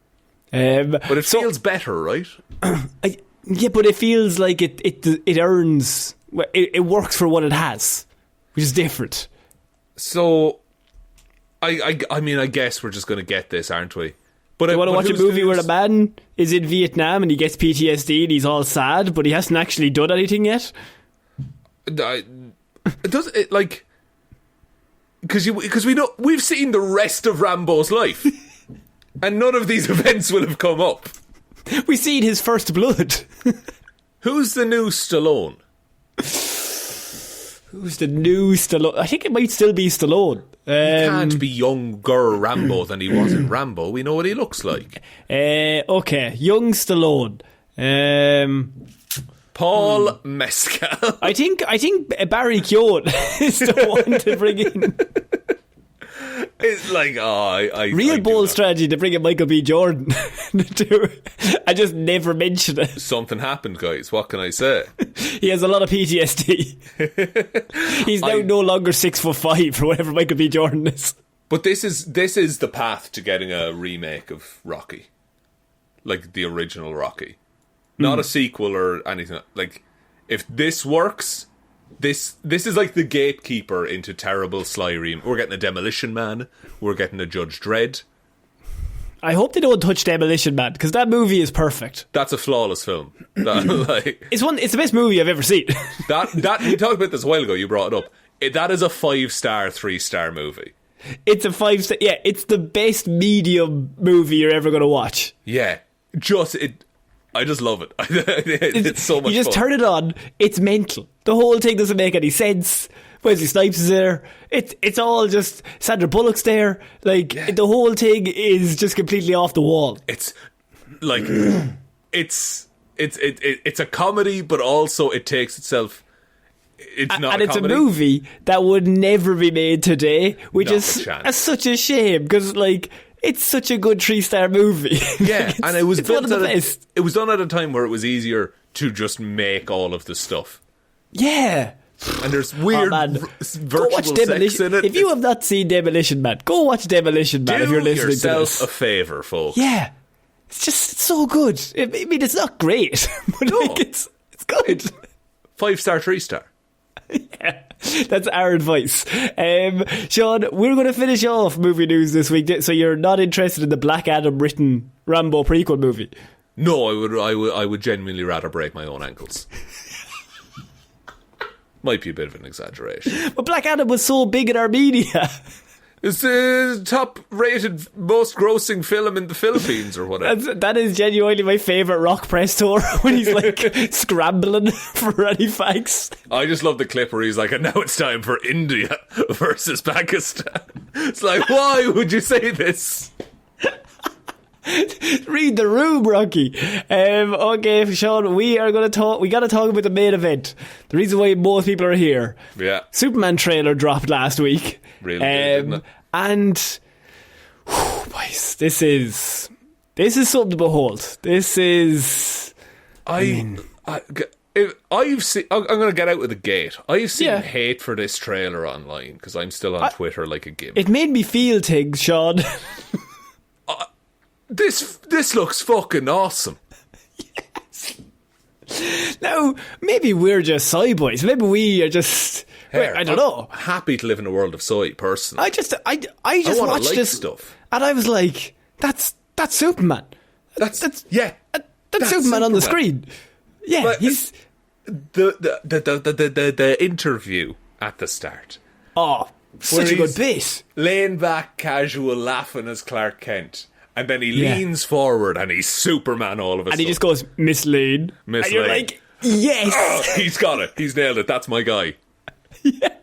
But it feels better, right? Yeah, but it feels like it earns... It works for what it has, which is different. So, I mean, I guess we're just going to get this, aren't we? But you want to watch a movie where a man is in Vietnam and he gets PTSD and he's all sad, but he hasn't actually done anything yet? Does it, like... Because we've seen the rest of Rambo's life, and none of these events will have come up. We've seen his first blood. Who's the new Stallone? Who's the new Stallone? I think it might still be Stallone. He can't be younger Rambo than he was in Rambo. We know what he looks like. Okay, young Stallone. Paul Mescal. I think Barry Keoghan is the one to bring in. It's like, real bold strategy to bring in Michael B. Jordan. I just never mention it. Something happened, guys. What can I say? He has a lot of PTSD. He's now no longer 6'5" or whatever Michael B. Jordan is. But this is the path to getting a remake of Rocky, like the original Rocky, not a sequel or anything. Like, if this works, this is like the gatekeeper into terrible Sly remake. We're getting a Demolition Man. We're getting a Judge Dredd. I hope they don't touch Demolition Man, because that movie is perfect. That's a flawless film. It's the best movie I've ever seen. that we talked about this a while ago. You brought it up. That is a 5-star, 3-star movie. It's a 5-star. Yeah, it's the best medium movie you're ever going to watch. Yeah, I just love it. It's so much fun. You just turn it on, it's mental. The whole thing doesn't make any sense. Wesley Snipes is there. It's all just... Sandra Bullock's there. Like, the whole thing is just completely off the wall. It's like... it's a comedy, but also it takes itself... It's not and a it's comedy. A movie that would never be made today, which is such a shame, because, like... It's such a good 3-star movie. Yeah, and it was one of the best. It was done at a time where it was easier to just make all of the stuff. Yeah. And there's weird virtual sex in it. If you have not seen Demolition Man, go watch Demolition Man if you're listening to this. Do yourself a favour, folks. Yeah. It's so good. I mean, it's not great, but no. like, it's good. 5-star, 3-star. Yeah, that's our advice. Sean, we're going to finish off movie news this week. So you're not interested in the Black Adam written Rambo prequel movie? No, I would genuinely rather break my own ankles. Might be a bit of an exaggeration. But Black Adam was so big in Armenia. It's the top-rated, most-grossing film in the Philippines or whatever. That is genuinely my favourite rock press tour, when he's like scrambling for any facts. I just love the clip where he's like, and now it's time for India versus Pakistan. It's like, why would you say this? Read the room, Rocky. Okay, Sean, we got to talk about the main event. The reason why most people are here. Yeah. Superman trailer dropped last week. Really good, didn't it? And boys, this is something to behold. This is... I've seen... I'm going to get out of the gate. I've seen hate for this trailer online, because I'm still on Twitter like a gimp. It made me feel things, Sean. This looks fucking awesome. Yes. Now, maybe we're just soy boys. Maybe we are just... I don't know. I'm happy to live in a world of soy, personally. I just watched this stuff, and I was like, "That's Superman. That's Superman on the screen." Yeah, but he's the interview at the start. Oh, such a good bit. Laying back, casual, laughing as Clarke Kent, And then he leans forward and he's Superman all of a sudden. And he just goes, Miss Lane. Miss and you're Lane. like, yes. Oh, he's got it. He's nailed it. That's my guy. Yeah.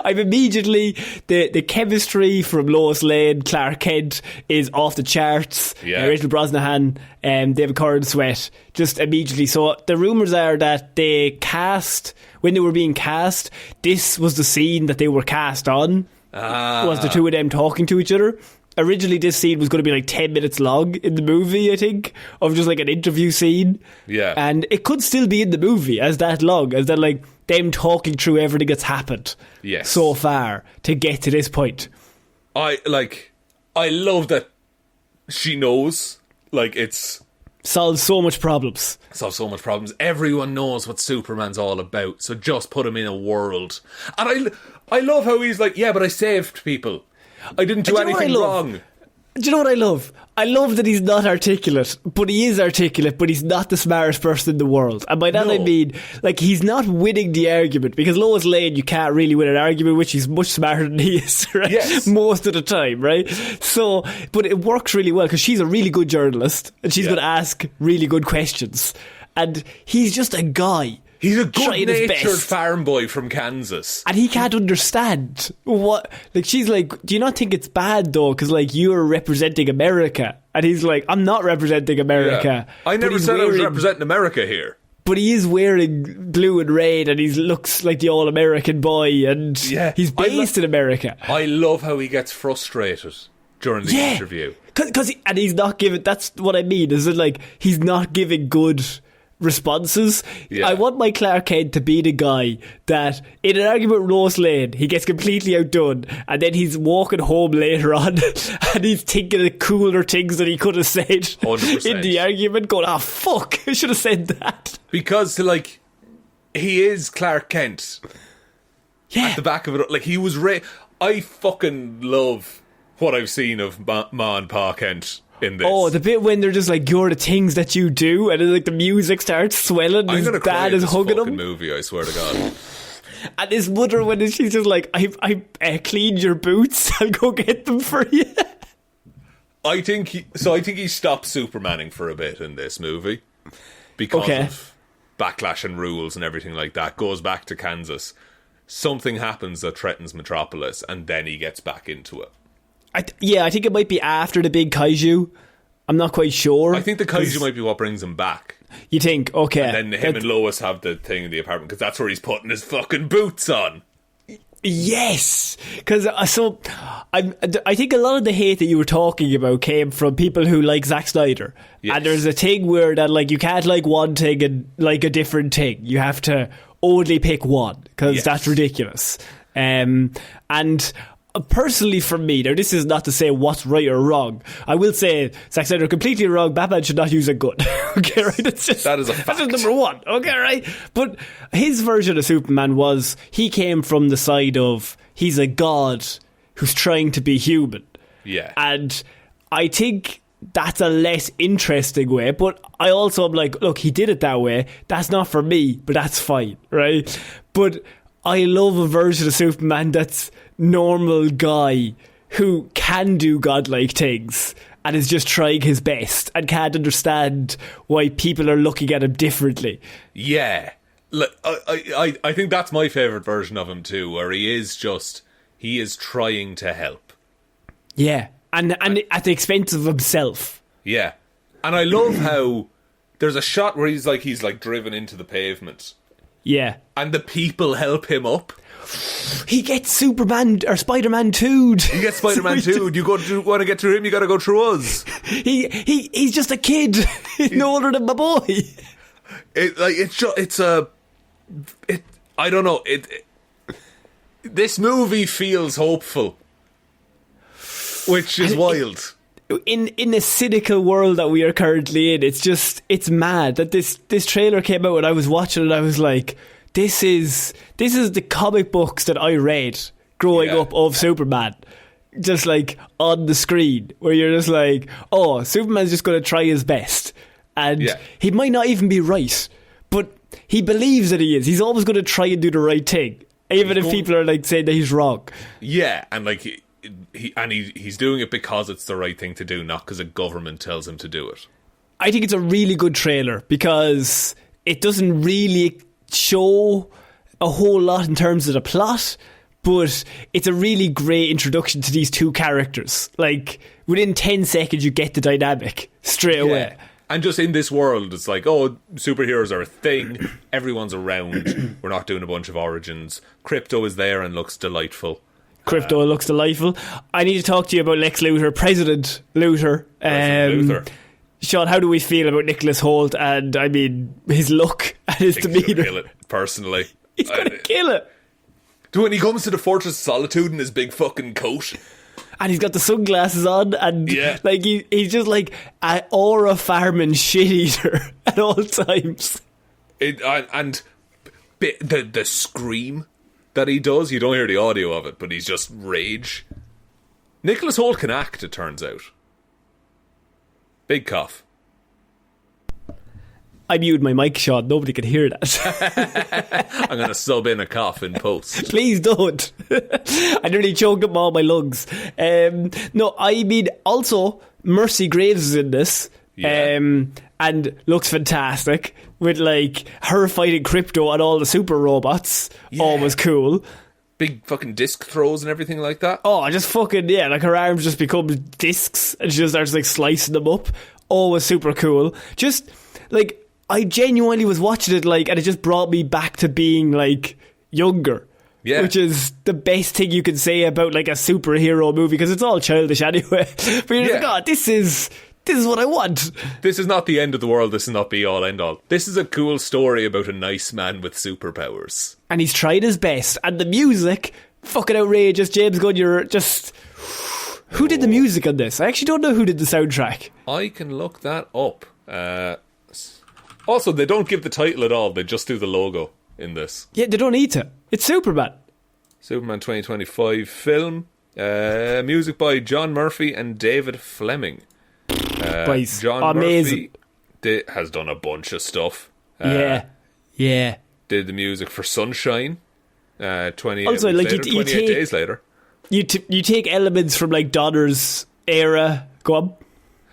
I'm immediately the chemistry from Lois Lane, Clarke Kent is off the charts. Rachel Brosnahan, David Corran Sweat, just immediately. So the rumours are that when they were being cast, this was the scene that they were cast on. Was the two of them talking to each other. Originally this scene was going to be like 10 minutes long in the movie, I think, of just like an interview scene. Yeah. And it could still be in the movie as that long, as that like them talking through everything that's happened so far to get to this point. I love that she knows, like, it's solves so much problems. Everyone knows what Superman's all about, so just put him in a world. And I love how he's like, yeah, but I saved people. I didn't do anything wrong. Do you know what I love? I love that he's not articulate, but he is articulate, but he's not the smartest person in the world. And by that I mean, like, he's not winning the argument, because Lois Lane, you can't really win an argument with. She's much smarter than he is, right? Yes. Most of the time, right? So, but it works really well, because she's a really good journalist, and she's going to ask really good questions. And he's just a guy. He's a good-natured farm boy from Kansas. And he can't understand what... Like, she's like, do you not think it's bad, though? Because, like, you're representing America. And he's like, I'm not representing America. Yeah. I never said I was representing America here. But he is wearing blue and red, and he looks like the all-American boy, and he's based in America. I love how he gets frustrated during the interview. And he's not giving... That's what I mean, is it like, he's not giving good responses. I want my Clarke Kent to be the guy that in an argument with Lois Lane he gets completely outdone, and then he's walking home later on and he's thinking of cooler things that he could have said 100%. In the argument, going, fuck, I should have said that. Because like, he is Clarke Kent at the back of it. Like, he was I fucking love what I've seen of Ma and Pa Kent in this. Oh, the bit when they're just like, you're the things that you do, and then like the music starts swelling. I'm gonna cry dad is hugging him. Movie, I swear to God. And his mother, when she's just like, I cleaned your boots, I'll go get them for you. I think he stopped Supermaning for a bit in this movie because of backlash and rules and everything like that. Goes back to Kansas. Something happens that threatens Metropolis, and then he gets back into it. I think it might be after the big kaiju. I'm not quite sure. I think the kaiju might be what brings him back. You think? Okay. And then him and Lois have the thing in the apartment, because that's where he's putting his fucking boots on. Yes, because I think a lot of the hate that you were talking about came from people who like Zack Snyder. Yes. And there's a thing where that, like, you can't like one thing and like a different thing. You have to only pick one, because that's ridiculous. And personally, for me, now this is not to say what's right or wrong. I will say Zack Snyder completely wrong. Batman should not use a gun. Okay, right? That is a fact. That's just number one. Okay, right? But his version of Superman was, he came from the side of, he's a god who's trying to be human. Yeah. And I think that's a less interesting way, but I also am like, look, he did it that way. That's not for me, but that's fine, right? But I love a version of Superman that's normal guy who can do godlike things and is just trying his best and can't understand why people are looking at him differently. Yeah. Look, I think that's my favourite version of him too, where he is trying to help. Yeah. And at the expense of himself. Yeah. And I love how there's a shot where he's like driven into the pavement. Yeah. And the people help him up. He gets Superman or Spider-Man 2'd. He gets Spider-Man 2'd. You want to get through him, you got to go through us. He's just a kid. He's no older than my boy. I don't know. This movie feels hopeful, which is wild. In the cynical world that we are currently in, it's mad that this trailer came out and I was watching it and I was like, this is the comic books that I read growing up of Superman, just like on the screen, where you're just like, oh, Superman's just going to try his best, and he might not even be right, but he believes that he is. He's always going to try and do the right thing, even if people are like saying that he's wrong. Yeah, and like he's doing it because it's the right thing to do, not because a government tells him to do it. I think it's a really good trailer because it doesn't really show a whole lot in terms of the plot, but it's a really great introduction to these two characters. Like, within 10 seconds you get the dynamic straight away. And just in this world, it's like, oh, superheroes are a thing. Everyone's around. We're not doing a bunch of origins. Crypto is there and looks delightful. Crypto looks delightful. I need to talk to you about Lex Luthor, President Luthor. Luthor. Sean, how do we feel about Nicholas Hoult and, I mean, his look and his demeanour? He's going to kill it, personally. He's going to kill it. When he comes to the Fortress of Solitude in his big fucking coat. And he's got the sunglasses on, and like he's just like an aura farming shit eater at all times. And the scream that he does, you don't hear the audio of it, but he's just rage. Nicholas Hoult can act, it turns out. Big cough. I muted my mic, Sean. Nobody could hear that. I'm going to sub in a cough in post. Please don't. I nearly choked up all my lungs. No, I mean, also, Mercy Graves is in this. And looks fantastic. With, like, her fighting Crypto and all the super robots. Always cool. Big fucking disc throws and everything like that. Oh, just fucking, like her arms just become discs and she just starts, like, slicing them up. Always super cool. Just, like, I genuinely was watching it, like, and it just brought me back to being, like, younger. Yeah. Which is the best thing you can say about, like, a superhero movie, because it's all childish anyway. But you're just like, oh, this is what I want. This is not the end of the world. This is not be all end all. This is a cool story about a nice man with superpowers. And he's tried his best. And the music, fucking outrageous. James Gunn, you're just... Who did the music on this? I actually don't know who did the soundtrack. I can look that up. Also, they don't give the title at all. They just do the logo in this. Yeah, they don't need to. It's Superman. Superman 2025 film. Music by John Murphy and David Fleming. John amazing. Murphy has done a bunch of stuff. Yeah. Did the music for Sunshine. 28 also, like, later, 28 days later. You take elements from, like, Donner's era. Go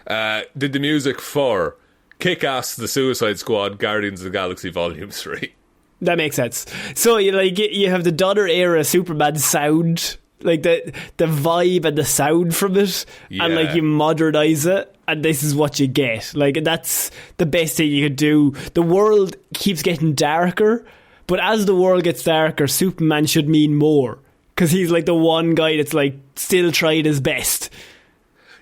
on. Did the music for Kick-Ass, The Suicide Squad, Guardians of the Galaxy Volume 3. That makes sense. So you have the Donner era Superman sound, like the vibe and the sound from it, and like you modernise it, and this is what you get. Like, that's the best thing you could do. The world keeps getting darker, but as the world gets darker, Superman should mean more, because he's like the one guy that's like still trying his best.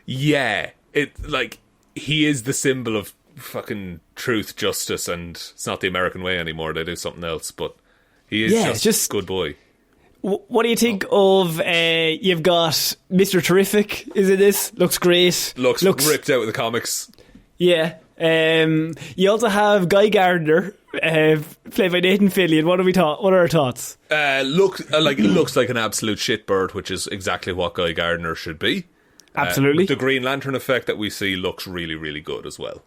Yeah, he is the symbol of fucking truth, justice, and it's not the American way anymore. They do something else, but he is just a good boy. What do you think of you've got Mr. Terrific is in this? Looks great. Looks ripped out of the comics. Yeah. You also have Guy Gardner, played by Nathan Fillion. What are our thoughts? It looks like an absolute shitbird, which is exactly what Guy Gardner should be. Absolutely. The Green Lantern effect that we see looks really, really good as well.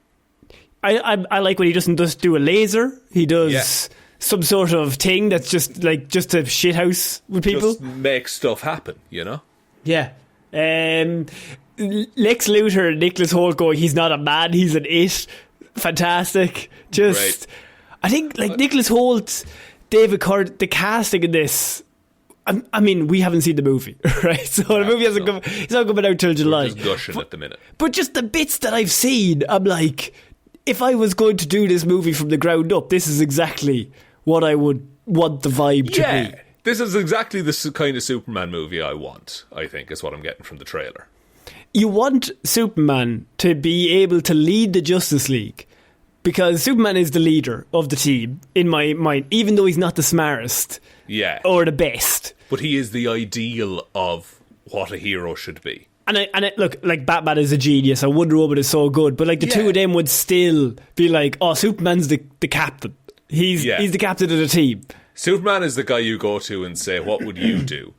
I like when he doesn't just do a laser. He does some sort of thing that's just a shithouse with people. Just make stuff happen, you know? Yeah. Lex Luthor and Nicholas Hoult going, he's not a man, he's an it. Fantastic. Just, great. I think, like, Nicholas Hoult, David Curt, the casting in this... I mean, we haven't seen the movie, right? So the movie hasn't come... It's not coming out till July. We're just gushing at the minute. But just the bits that I've seen, I'm like... If I was going to do this movie from the ground up, this is exactly what I would want the vibe to be. This is exactly the kind of Superman movie I want, I think, is what I'm getting from the trailer. You want Superman to be able to lead the Justice League, because Superman is the leader of the team, in my mind, even though he's not the smartest or the best. But he is the ideal of what a hero should be. And look, like, Batman is a genius and Wonder Woman is so good, but like the two of them would still be like, oh, Superman's the captain. He's the captain of the team. Superman is the guy you go to and say, what would you do?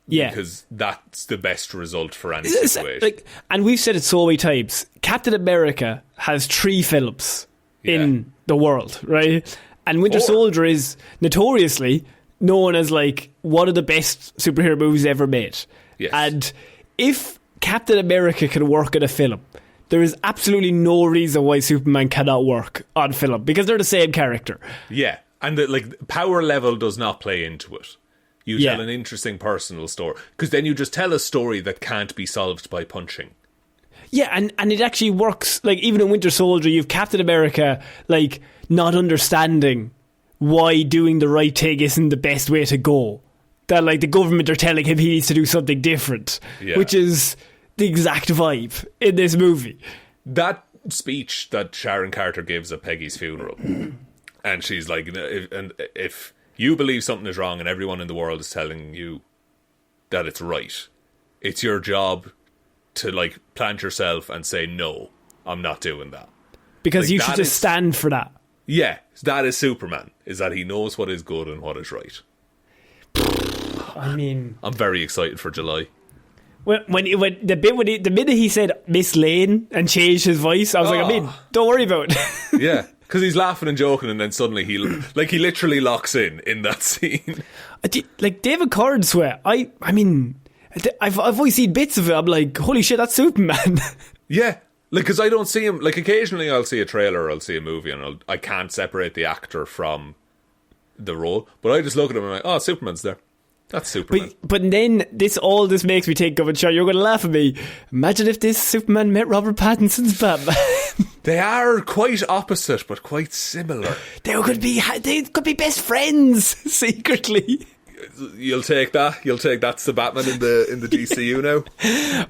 Yeah. Because that's the best result for any situation. And we've said it so many times, Captain America has 3 films in the world, right? And Winter Soldier is notoriously known as like one of the best superhero movies ever made. Yes. And if Captain America can work in a film, there is absolutely no reason why Superman cannot work on film, because they're the same character. Yeah, and the power level does not play into it. You tell an interesting personal story, because then you just tell a story that can't be solved by punching. Yeah, and it actually works. Like, even in Winter Soldier, you've Captain America, like, not understanding why doing the right thing isn't the best way to go. That, like, the government are telling him he needs to do something different, which is the exact vibe in this movie. That speech that Sharon Carter gives at Peggy's funeral, and she's like, if you believe something is wrong and everyone in the world is telling you that it's right, it's your job to, like, plant yourself and say, no, I'm not doing that. Because like, you should just stand for that. Yeah, that is Superman, is that he knows what is good and what is right. I mean, I'm very excited for July. The minute he said Miss Lane and changed his voice, I was like, I mean, don't worry about it. Yeah, because he's laughing and joking, and then suddenly he literally locks in that scene. Like, David Cornswear, I mean, I've always seen bits of it. I'm like, holy shit, that's Superman. Yeah, like, because I don't see him. Like, occasionally I'll see a trailer or I'll see a movie, and I can't separate the actor from the role, but I just look at him and I'm like, oh, Superman's there. That's Superman. But then all this makes me think of, and sure, you're going to laugh at me. Imagine if this Superman met Robert Pattinson's Batman. They are quite opposite, but quite similar. They could be best friends secretly. You'll take that. That's the Batman in the DCU now.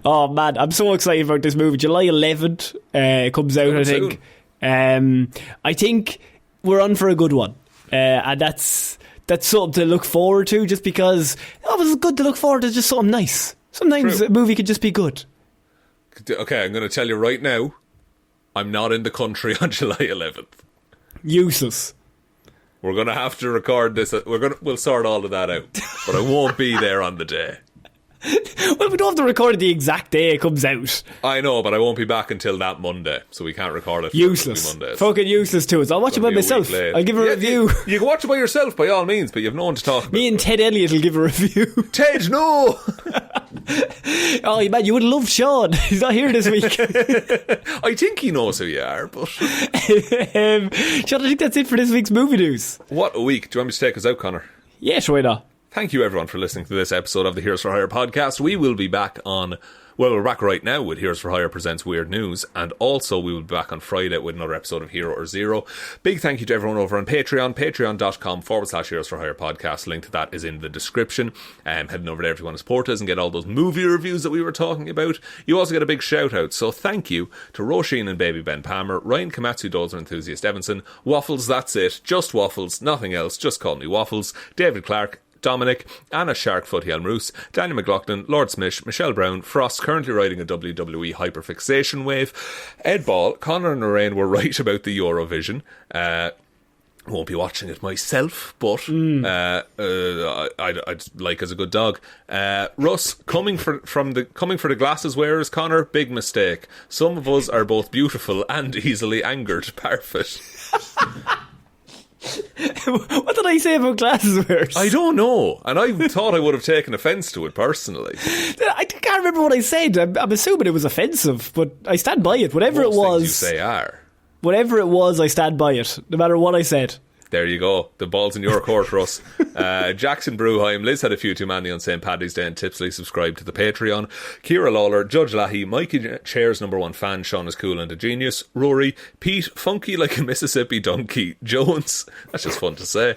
Oh man, I'm so excited about this movie. July 11th it comes out. I think. I think we're on for a good one, and that's something to look forward to. Just because it's good to look forward to, just something nice. Sometimes a movie could just be good. Okay, I'm going to tell you right now, I'm not in the country on July 11th. Useless. We're going to have to record this. We'll sort all of that out. But I won't be there on the day. Well, we don't have to record it the exact day it comes out. I know, but I won't be back until that Monday, so we can't record it. Useless. Fucking useless to us. I'll watch it by myself. I'll give a review. You can watch it by yourself, by all means, but you've no one to talk about. Me and Ted Elliott will give a review. Ted, no! Oh, man, you would have loved Shaun. He's not here this week. I think he knows who you are, but... Shaun, I think that's it for this week's movie news. What a week. Do you want me to take us out, Conor? Yeah, sure, why not? Thank you, everyone, for listening to this episode of the Heroes for Hire podcast. We will be back we're back right now with Heroes for Hire Presents Weird News, and also we will be back on Friday with another episode of Hero or Zero. Big thank you to everyone over on Patreon, patreon.com/Heroes for Hire podcast. Link to that is in the description. Heading over there if you want to support us and get all those movie reviews that we were talking about. You also get a big shout out, so thank you to Róisín and Baby Ben Palmer, Ryan Komatsu, Dozer, Enthusiast Evanson, Waffles, that's it, just Waffles, nothing else, just call me Waffles, David Clarke, Dominic, Anna Sharkfoot Hjelmroos, Daniel McLaughlin, Lordsmish, Michelle Browne, Frost, currently riding a WWE hyperfixation wave, Ed Ball, Conor and Lorraine were right about the Eurovision. Won't be watching it myself, but I'd like as a good dog. Russ, coming for the glasses wearers, Conor, big mistake. Some of us are both beautiful and easily angered-Parfitt. What did I say about glasses wearers? I don't know, and I thought I would have taken offence to it personally. I can't remember what I said. I'm assuming it was offensive, but I stand by it. Whatever Most it was, things you say are. Whatever it was, I stand by it, no matter what I said. There you go. The ball's in your court, Russ. Jackson Brueheim, Liz had a few too many on St. Paddy's Day and Tipsley subscribed to the Patreon. Ciara Lawler, Judge Leahy, Mikeychairsnumber1fan Shaun is cool and a genius. Rory, Pete, funky like a Mississippi donkey. Jones, that's just fun to say.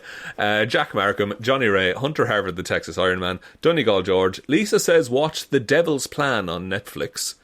Jack Markham, Johnny Ray, Hunter Harvard, the Texas Ironman. DonegalGeorge. Lisa says watch The Devil's Plan on Netflix.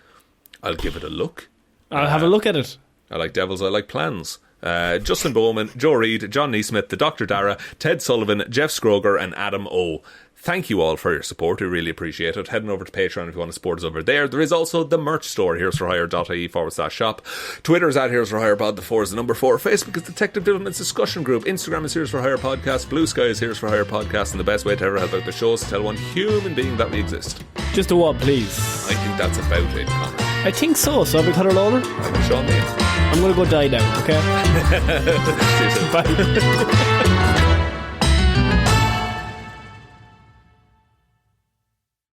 I'll give it a look. I'll have a look at it. I like devils, I like plans. Justin Bowman, Joe Reid, John Neesmith, the Dr. Dara, Ted Sullivan, Jeff Scroger and Adam O. Thank you all for your support. We really appreciate it. Heading over to Patreon if you want to support us over there. There is also the merch store, heroesforhire.ie/shop. Twitter is at Heroes for Hire Pod, the 4 is the number 4. Facebook is Detective Development's discussion group. Instagram is Heroes for Hire Podcast. Blue Sky is Heroes for Hire Podcast. And the best way to ever help out the show is to tell one human being that we exist. Just a what, please? I think that's about it, Conor. I think so. So I've been Conor Lawler. I've been Shaun. I'm going to go die now, okay? See you soon. Bye.